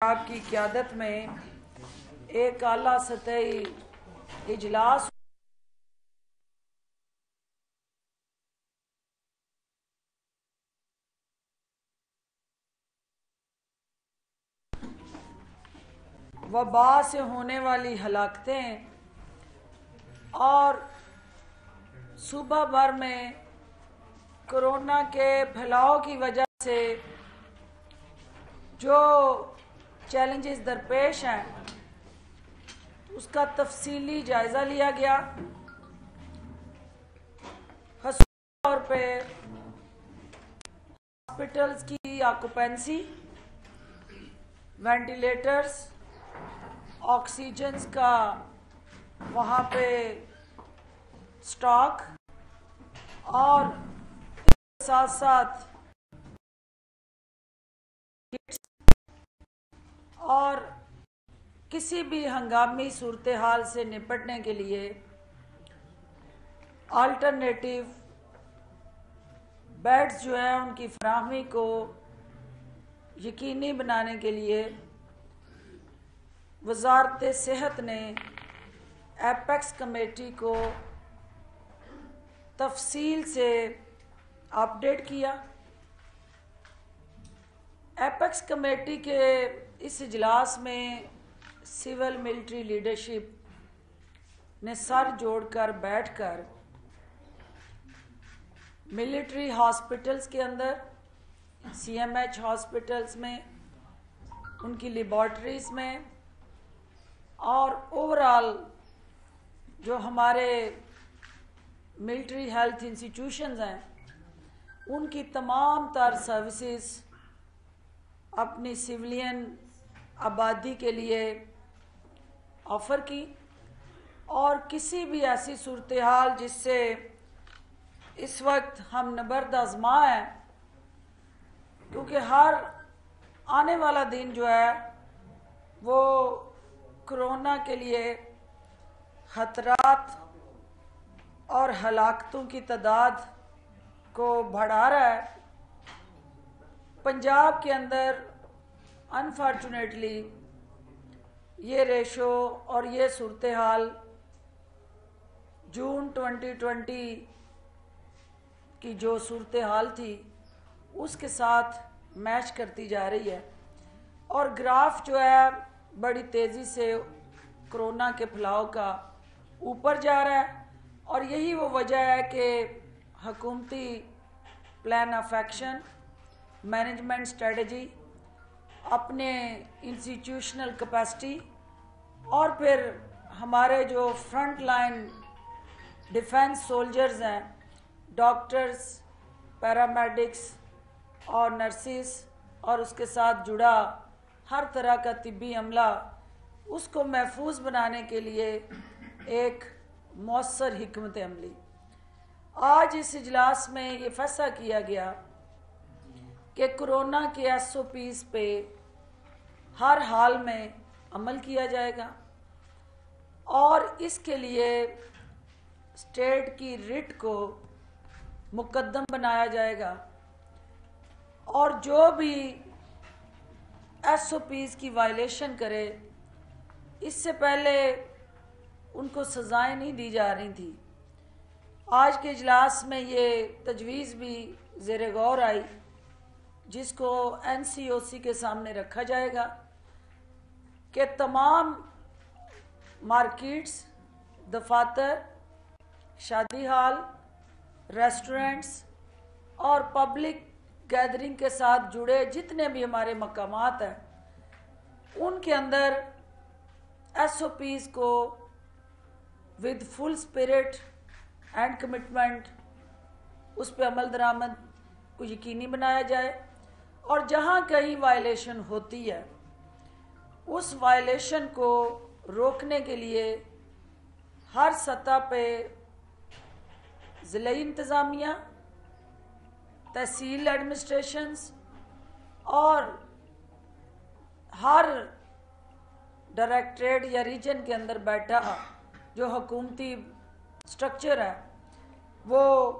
صاحب کی قیادت میں ایک اعلیٰ سطحی اجلاس وبا سے ہونے والی ہلاکتیں اور صوبہ بھر میں کورونا کے پھیلاؤ کی وجہ سے جو چیلنجز درپیش ہیں اس کا تفصیلی جائزہ لیا گیا۔ خصوصی طور پہ ہاسپٹلز کی آکوپینسی، وینٹیلیٹرز، آکسیجنز کا وہاں پہ سٹاک اور ساتھ ساتھ اور کسی بھی ہنگامی صورتحال سے نپٹنے کے لیے آلٹرنیٹیو بیڈز جو ہیں ان کی فراہمی کو یقینی بنانے کے لیے وزارت صحت نے ایپیکس کمیٹی کو تفصیل سے اپڈیٹ کیا۔ ایپیکس کمیٹی کے اس اجلاس میں سول ملٹری لیڈرشپ نے سر جوڑ کر بیٹھ کر ملٹری ہاسپٹلز کے اندر، سی ایم ایچ ہاسپٹلز میں، ان کی لیبارٹریز میں اور اوورآل جو ہمارے ملٹری ہیلتھ انسٹیٹیوشنز ہیں ان کی تمام تر سروسز اپنی سویلین آبادی کے لیے آفر کی، اور کسی بھی ایسی صورتحال جس سے اس وقت ہم نبرد آزما ہیں، کیونکہ ہر آنے والا دن جو ہے وہ کرونا کے لیے خطرات اور ہلاکتوں کی تعداد کو بڑھا رہا ہے۔ پنجاب کے اندر انفارچونیٹلی یہ ریشو اور یہ صورتحال جون 2020 کی جو صورتحال تھی اس کے ساتھ میچ کرتی جا رہی ہے، اور گراف جو ہے بڑی تیزی سے کرونا کے پھیلاؤ کا اوپر جا رہا ہے، اور یہی وہ وجہ ہے کہ حکومتی plan of action, management strategy, اپنے انسٹیٹیوشنل کیپیسٹی اور پھر ہمارے جو فرنٹ لائن ڈیفنس سولجرز ہیں، ڈاکٹرز، پیرامیڈکس اور نرسز اور اس کے ساتھ جڑا ہر طرح کا طبی عملہ، اس کو محفوظ بنانے کے لیے ایک مؤثر حکمت عملی۔ آج اس اجلاس میں یہ فیصلہ کیا گیا کہ کرونا کے ایس او پیز پہ ہر حال میں عمل کیا جائے گا، اور اس کے لیے اسٹیٹ کی ریٹ کو مقدم بنایا جائے گا، اور جو بھی ایس او پیز کی وائلیشن کرے اس سے پہلے ان کو سزائیں نہیں دی جا رہی تھیں۔ آج کے اجلاس میں یہ تجویز بھی زیر غور آئی جس کو این سی او سی کے سامنے رکھا جائے گا کہ تمام مارکیٹس، دفاتر، شادی ہال، ریسٹورنٹس اور پبلک گیدرنگ کے ساتھ جڑے جتنے بھی ہمارے مقامات ہیں ان کے اندر ایس او پیز کو with full spirit and commitment اس پہ عمل درآمد کو یقینی بنایا جائے، اور جہاں کہیں وائلیشن ہوتی ہے اس وائلیشن کو روکنے کے لیے ہر سطح پہ ضلعی انتظامیہ، تحصیل ایڈمنسٹریشنز اور ہر ڈائریکٹریٹ یا ریجن کے اندر بیٹھا جو حکومتی سٹرکچر ہے وہ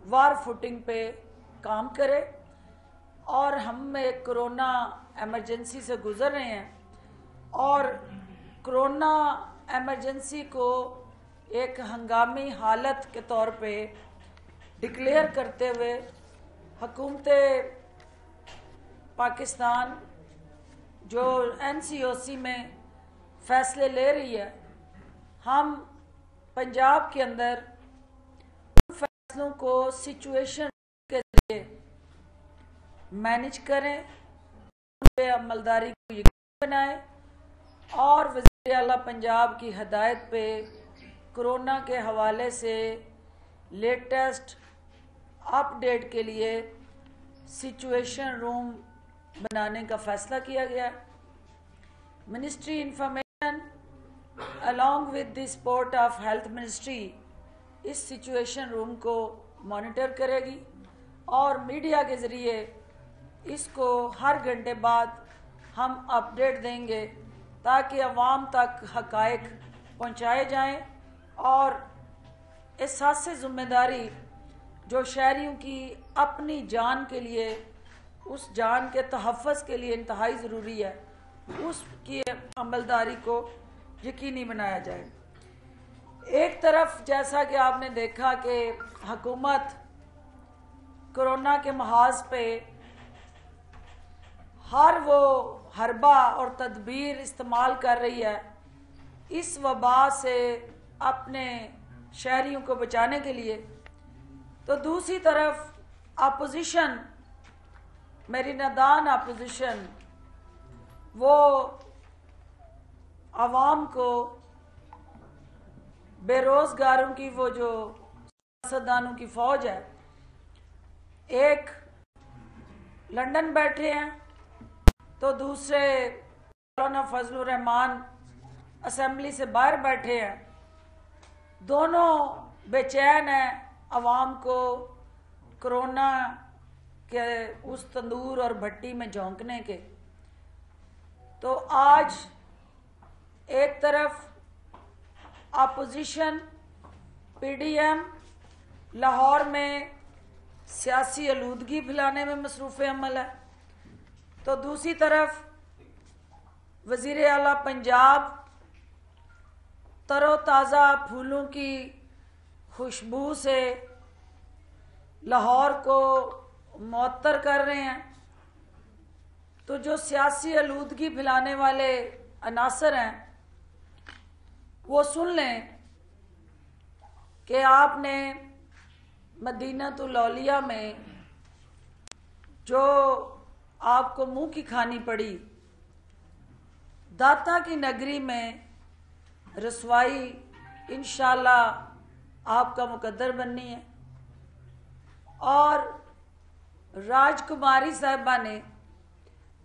وار فوٹنگ پہ کام کرے، اور ہم میں کرونا ایمرجنسی سے گزر رہے ہیں اور کرونا ایمرجنسی کو ایک ہنگامی حالت کے طور پہ ڈکلیئر کرتے ہوئے حکومت پاکستان جو NCOC میں فیصلے لے رہی ہے، ہم پنجاب کے اندر ان فیصلوں کو سچویشن کے ذریعے مینج کریں، ان پہ عملداری کو یقینی بنائیں اور وزیر اعلیٰ پنجاب کی ہدایت پہ کرونا کے حوالے سے لیٹسٹ اپ ڈیٹ کے لیے سچویشن روم بنانے کا فیصلہ کیا گیا ہے۔ Ministry information along with the support of health ministry اس سچویشن روم کو مانیٹر کرے گی اور میڈیا کے ذریعے اس کو ہر گھنٹے بعد ہم اپ ڈیٹ دیں گے تاکہ عوام تک حقائق پہنچائے جائیں اور احساس ذمہ داری جو شہریوں کی اپنی جان کے لیے، اس جان کے تحفظ کے لیے انتہائی ضروری ہے، اس کی عملداری کو یقینی بنایا جائے۔ ایک طرف جیسا کہ آپ نے دیکھا کہ حکومت کرونا کے محاذ پہ ہر وہ حربہ اور تدبیر استعمال کر رہی ہے اس وبا سے اپنے شہریوں کو بچانے کے لیے، تو دوسری طرف اپوزیشن، میری نادان اپوزیشن، وہ عوام کو، بے روزگاروں کی وہ جو سیاستدانوں کی فوج ہے، ایک لندن بیٹھے ہیں تو دوسرے مولانا فضل الرحمان اسمبلی سے باہر بیٹھے ہیں، دونوں بے چین ہیں عوام کو کرونا کے اس تندور اور بھٹی میں جھونکنے کے۔ تو آج ایک طرف اپوزیشن PDM لاہور میں سیاسی آلودگی پھیلانے میں مصروف عمل ہے، تو دوسری طرف وزیر اعلیٰ پنجاب تر و تازہ پھولوں کی خوشبو سے لاہور کو معطر کر رہے ہیں۔ تو جو سیاسی آلودگی پھیلانے والے عناصر ہیں وہ سن لیں کہ آپ نے مدینۃ الاولیاء میں جو آپ کو منہ کی کھانی پڑی، داتا کی نگری میں رسوائی انشاءاللہ آپ کا مقدر بننی ہے، اور راج کماری صاحبہ نے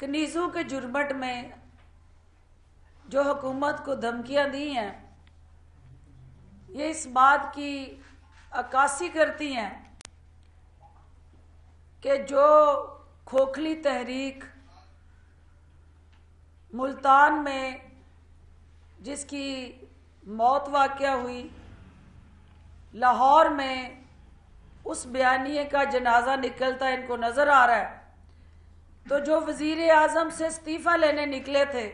کنیزوں کے جرمٹ میں جو حکومت کو دھمکیاں دی ہیں، یہ اس بات کی عکاسی کرتی ہیں کہ جو کھوکھلی تحریک ملتان میں جس کی موت واقع ہوئی، لاہور میں اس بیانیے کا جنازہ نکلتا ان کو نظر آ رہا ہے۔ تو جو وزیر اعظم سے استعفیٰ لینے نکلے تھے،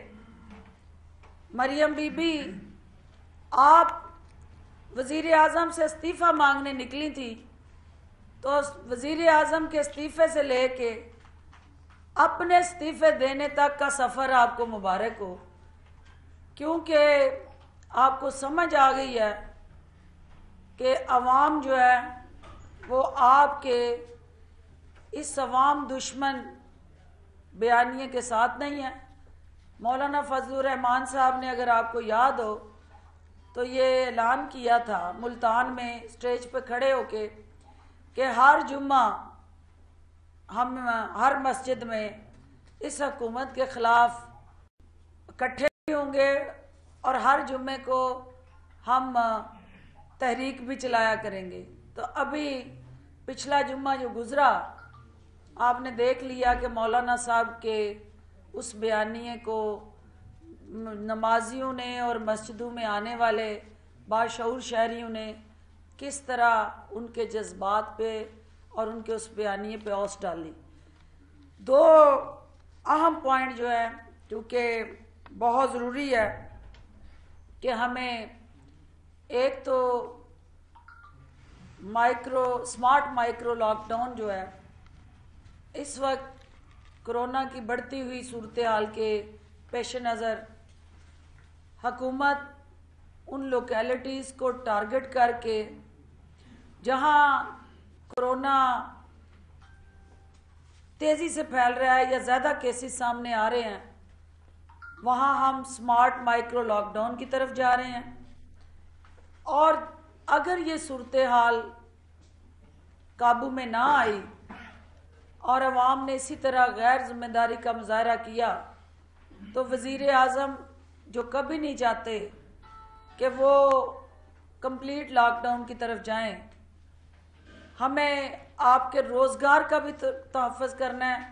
مریم بی بی، آپ وزیر اعظم سے استعفیٰ مانگنے نکلی تھی، تو وزیر اعظم کے استعفے سے لے کے اپنے استعفے دینے تک کا سفر آپ کو مبارک ہو، کیونکہ آپ کو سمجھ آ گئی ہے کہ عوام جو ہے وہ آپ کے اس عوام دشمن بیانیے کے ساتھ نہیں ہے۔ مولانا فضل الرحمان صاحب نے، اگر آپ کو یاد ہو، تو یہ اعلان کیا تھا ملتان میں اسٹیج پہ کھڑے ہو کے کہ ہر جمعہ ہم ہر مسجد میں اس حکومت کے خلاف اکٹھے ہوں گے اور ہر جمعے کو ہم تحریک بھی چلایا کریں گے۔ تو ابھی پچھلا جمعہ جو گزرا، آپ نے دیکھ لیا کہ مولانا صاحب کے اس بیانیے کو نمازیوں نے اور مسجدوں میں آنے والے باشعور شہریوں نے کس طرح ان کے جذبات پہ اور ان کے اس بیانیے پہ اوس ڈالی۔ دو اہم پوائنٹ جو ہے، کیونکہ بہت ضروری ہے کہ ہمیں ایک تو سمارٹ مائکرو لاک ڈاؤن جو ہے، اس وقت کرونا کی بڑھتی ہوئی صورتحال کے پیش نظر حکومت ان لوکیلٹیز کو ٹارگٹ کر کے جہاں کرونا تیزی سے پھیل رہا ہے یا زیادہ کیسز سامنے آ رہے ہیں، وہاں ہم سمارٹ مائکرو لاک ڈاؤن کی طرف جا رہے ہیں۔ اور اگر یہ صورتحال قابو میں نہ آئی اور عوام نے اسی طرح غیر ذمہ داری کا مظاہرہ کیا، تو وزیر اعظم جو کبھی نہیں چاہتے کہ وہ کمپلیٹ لاک ڈاؤن کی طرف جائیں، ہمیں آپ کے روزگار کا بھی تحفظ کرنا ہے،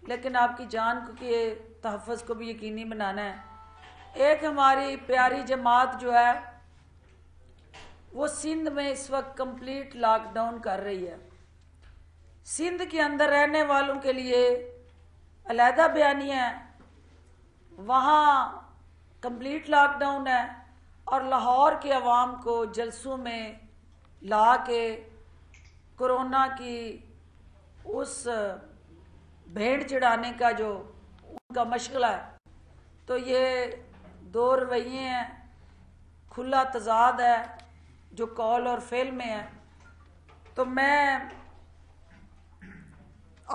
لیکن آپ کی جان کے تحفظ کو بھی یقینی بنانا ہے۔ ایک ہماری پیاری جماعت جو ہے وہ سندھ میں اس وقت کمپلیٹ لاک ڈاؤن کر رہی ہے۔ سندھ کے اندر رہنے والوں کے لیے علیحدہ بیانیہ ہے، وہاں کمپلیٹ لاک ڈاؤن ہے، اور لاہور کے عوام کو جلسوں میں لا کے کرونا کی اس بھیڑ چڑھانے کا جو ان کا مشغلہ ہے، تو یہ دو رویے ہیں، کھلا تضاد ہے جو قول اور فعل میں ہے۔ تو میں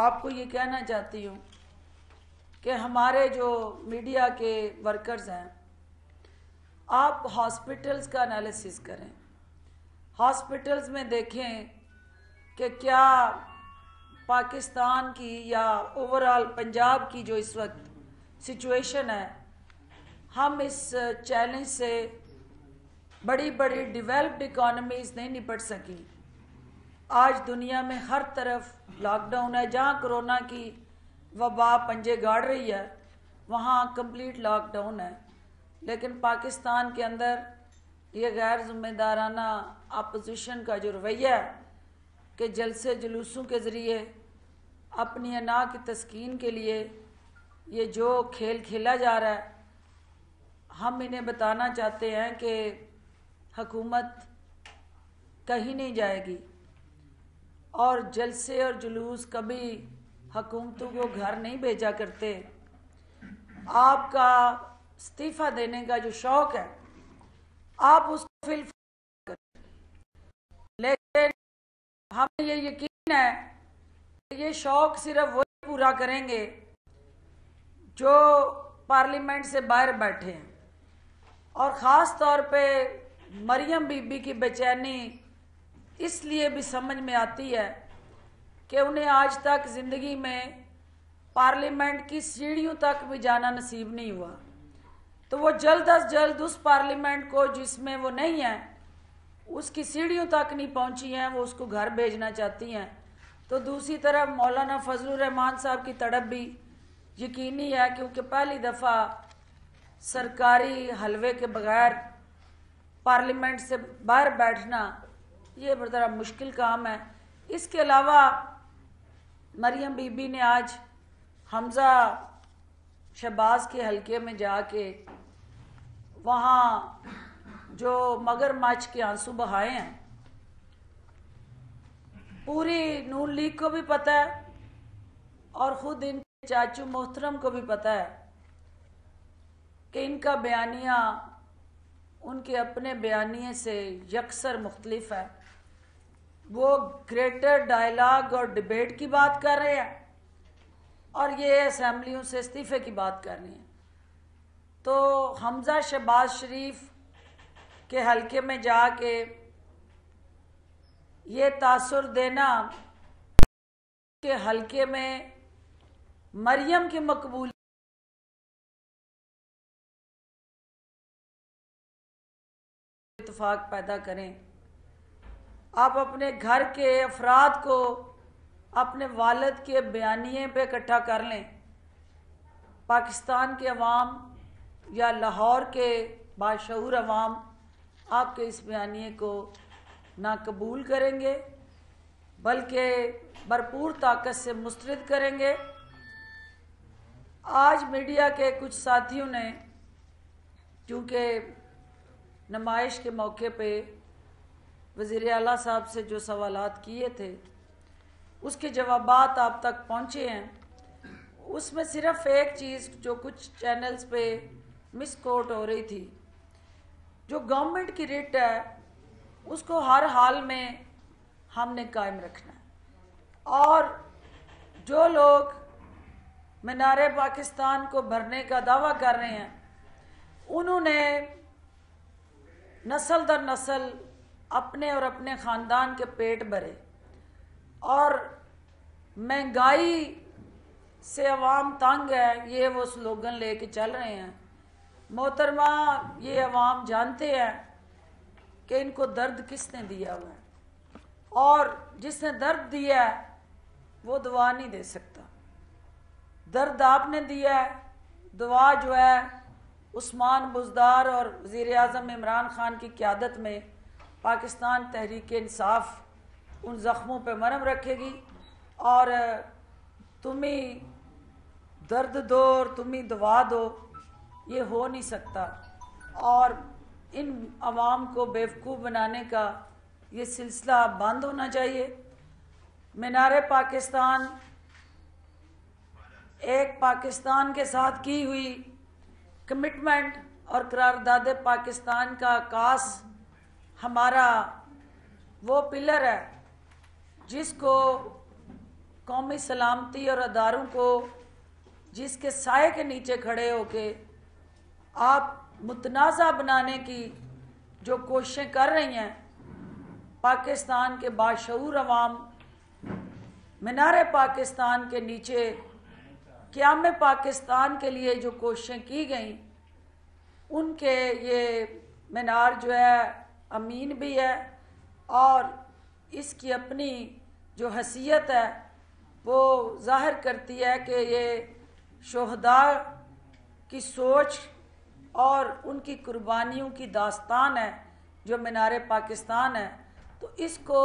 آپ کو یہ کہنا چاہتی ہوں کہ ہمارے جو میڈیا کے ورکرز ہیں، آپ ہاسپٹلز کا انالیسس کریں، ہاسپٹلز میں دیکھیں کہ کیا پاکستان کی یا اوورآل پنجاب کی جو اس وقت سچویشن ہے، ہم اس چیلنج سے بڑی بڑی ڈیولپڈ اکانومیز نہیں نپٹ سکی۔ آج دنیا میں ہر طرف لاک ڈاؤن ہے، جہاں کرونا کی وبا پنجے گاڑ رہی ہے وہاں کمپلیٹ لاک ڈاؤن ہے، لیکن پاکستان کے اندر یہ غیر ذمہ دارانہ اپوزیشن کا جو رویہ ہے کہ جلسے جلوسوں کے ذریعے اپنی انا کی تسکین کے لیے یہ جو کھیل کھیلا جا رہا ہے، ہم انہیں بتانا چاہتے ہیں کہ حکومت کہیں نہیں جائے گی، اور جلسے اور جلوس کبھی حکومتوں کو گھر نہیں بھیجا کرتے۔ آپ کا استعفیٰ دینے کا جو شوق ہے، آپ اس کو فل کریں، لیکن ہمیں یہ یقین ہے کہ یہ شوق صرف وہی پورا کریں گے جو پارلیمنٹ سے باہر بیٹھے ہیں، اور خاص طور پہ مریم بی بی کی بے چینی اس لیے بھی سمجھ میں آتی ہے کہ انہیں آج تک زندگی میں پارلیمنٹ کی سیڑھیوں تک بھی جانا نصیب نہیں ہوا، تو وہ جلد از جلد اس پارلیمنٹ کو جس میں وہ نہیں ہیں، اس کی سیڑھیوں تک نہیں پہنچی ہیں، وہ اس کو گھر بھیجنا چاہتی ہیں۔ تو دوسری طرف مولانا فضل الرحمان صاحب کی تڑپ بھی یقینی ہے، کیونکہ پہلی دفعہ سرکاری حلوے کے بغیر پارلیمنٹ سے باہر بیٹھنا یہ بڑا مشکل کام ہے۔ اس کے علاوہ مریم بی بی نے آج حمزہ شہباز کے حلقے میں جا کے وہاں جو مگر مچھ کے آنسو بہائے ہیں، پوری نون لیگ کو بھی پتہ ہے اور خود ان کے چاچو محترم کو بھی پتہ ہے کہ ان کا بیانیہ ان کے اپنے بیانیے سے یکسر مختلف ہے۔ وہ گریٹر ڈائلاگ اور ڈیبیٹ کی بات کر رہے ہیں، اور یہ اسمبلیوں سے استعفے کی بات کر رہے ہیں۔ تو حمزہ شہباز شریف کے حلقے میں جا کے یہ تاثر دینا کہ حلقے میں مریم کی مقبول اتفاق پیدا کریں، آپ اپنے گھر کے افراد کو اپنے والد کے بیانیے پہ اکٹھا کر لیں، پاکستان کے عوام یا لاہور کے باشعور عوام آپ کے اس بیانیے کو نہ قبول کریں گے بلکہ بھرپور طاقت سے مسترد کریں گے۔ آج میڈیا کے کچھ ساتھیوں نے چونکہ نمائش کے موقع پہ وزیر اعلیٰ صاحب سے جو سوالات کیے تھے اس کے جوابات آپ تک پہنچے ہیں، اس میں صرف ایک چیز جو کچھ چینلز پہ مس کوٹ ہو رہی تھی، جو گورنمنٹ کی ریٹ ہے اس کو ہر حال میں ہم نے قائم رکھنا ہے، اور جو لوگ مینار پاکستان کو بھرنے کا دعویٰ کر رہے ہیں انہوں نے نسل در نسل اپنے اور اپنے خاندان کے پیٹ بھرے، اور مہنگائی سے عوام تنگ ہے یہ وہ سلوگن لے کے چل رہے ہیں۔ محترمہ، یہ عوام جانتے ہیں کہ ان کو درد کس نے دیا ہوا ہے، اور جس نے درد دیا ہے وہ دوا نہیں دے سکتا۔ درد آپ نے دیا ہے، دعا جو ہے عثمان بزدار اور وزیر اعظم عمران خان کی قیادت میں پاکستان تحریک انصاف ان زخموں پہ مرہم رکھے گی، اور تم ہی درد دو اور تم ہی دوا دو، یہ ہو نہیں سکتا، اور ان عوام کو بیوقوف بنانے کا یہ سلسلہ بند ہونا چاہیے۔ مینار پاکستان ایک پاکستان کے ساتھ کی ہوئی کمٹمنٹ اور قرارداد پاکستان کا عکاس ہمارا وہ پلر ہے جس کو قومی سلامتی اور اداروں کو، جس کے سائے کے نیچے کھڑے ہو کے آپ متنازع بنانے کی جو کوششیں کر رہی ہیں، پاکستان کے باشعور عوام مینار پاکستان کے نیچے قیام پاکستان کے لیے جو کوششیں کی گئیں ان کے یہ مینار جو ہے امین بھی ہے، اور اس کی اپنی جو حیثیت ہے وہ ظاہر کرتی ہے کہ یہ شہداء کی سوچ اور ان کی قربانیوں کی داستان ہے جو مینار پاکستان ہے۔ تو اس کو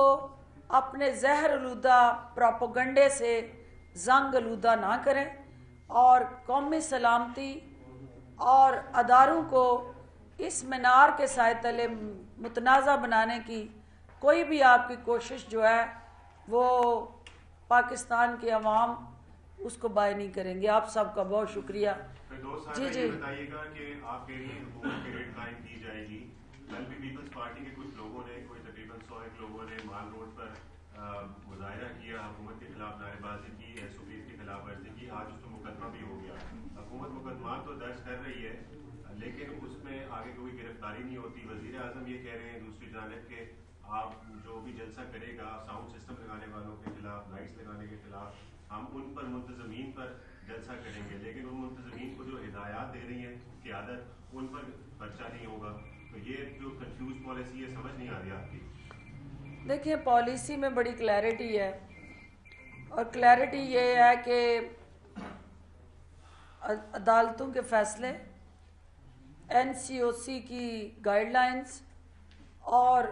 اپنے زہر آلودہ پروپیگنڈے سے زنگ آلودہ نہ کریں، اور قومی سلامتی اور اداروں کو اس مینار کے سائے تلے متنازع بنانے کی کوئی بھی آپ کی کوشش جو ہے وہ پاکستان کے عوام اس کو بائے نہیں کریں گے۔ آپ سب کا بہت شکریہ۔ جی بتائیے گا کہ آپ کے لیے حکومت کی ریٹ قائم کی جائے گی؟ کل بھی پیپلز پارٹی کے کچھ لوگوں نے، کوئی تقریباً 100 لوگوں نے مال روڈ پر مظاہرہ کیا، حکومت کے خلاف نعرے بازی کی، SOPs کی خلاف ورزی کی، آج اس پہ مقدمہ بھی ہو گیا۔ حکومت مقدمات تو درج کر رہی ہے لیکن اس میں آگے کوئی گرفتاری نہیں ہوتی۔ وزیر اعظم یہ کہہ رہے ہیں دوسری جانب کہ آپ جو بھی جلسہ کرے گا ساؤنڈ سسٹم لگانے والوں کے خلاف، لائٹس لگانے کے خلاف، ہم ان پر منتظمین پر جلسہ کریں گے، لیکن ان منتظمین کو جو ہدایات دے رہی ہیں قیادت، ان پر پرچہ نہیں ہوگا۔ تو یہ جو کنفیوز پالیسی ہے سمجھ نہیں آ رہی آپ کی؟ دیکھیں، پالیسی میں بڑی کلیئرٹی ہے، اور کلیئرٹی یہ ہے کہ عدالتوں کے فیصلے، NCOC کی گائیڈ لائنز اور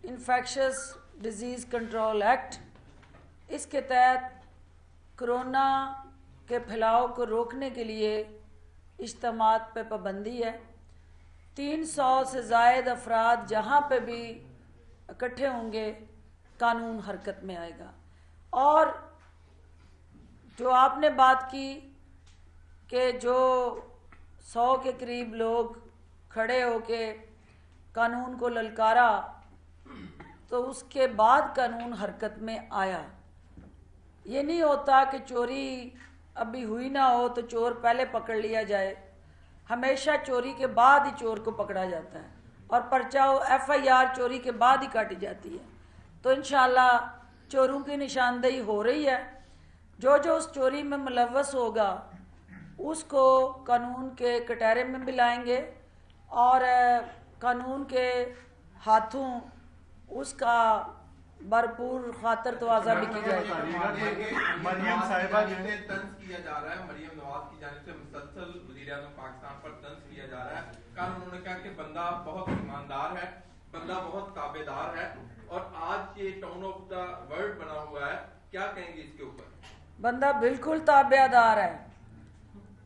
انفیکشس ڈیزیز کنٹرول ایکٹ، اس کے تحت کرونا کے پھیلاؤ کو روکنے کے لیے اجتماعات پہ پابندی ہے۔ 300 سے زائد افراد جہاں پہ بھی اکٹھے ہوں گے قانون حرکت میں آئے گا۔ اور جو آپ نے بات کی کہ جو 100 کے قریب لوگ کھڑے ہو کے قانون کو للکارا تو اس کے بعد قانون حرکت میں آیا۔ یہ نہیں ہوتا کہ چوری ابھی ہوئی نہ ہو تو چور پہلے پکڑ لیا جائے، ہمیشہ چوری کے بعد ہی چور کو پکڑا جاتا ہے، اور پرچہ FIR چوری کے بعد ہی کاٹی جاتی ہے۔ تو انشاءاللہ چوروں کی نشاندہی ہو رہی ہے، جو جو اس چوری میں ملوث ہوگا اس کو قانون کے کٹہرے میں بھی لائیں گے، اور قانون کے ہاتھوں اس کا بھرپور خاطر تواضع بھی کی جائے گی۔ مریم صاحبہ جسے طنز کیا جا رہا ہے، مریم نواز کی جانب سے مسلسل وزیر اعظم پاکستان پر طنز کیا جا رہا ہے۔ کل انہوں نے کہا کہ بندہ بہت ایماندار ہے، بندہ بہت تابع دار ہے، اور آج یہ ٹون آف دا ورڈ بنا ہوا ہے، کیا کہیں گے اس کے اوپر؟ بندہ بالکل تابع دار ہے،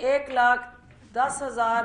1,10,000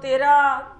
13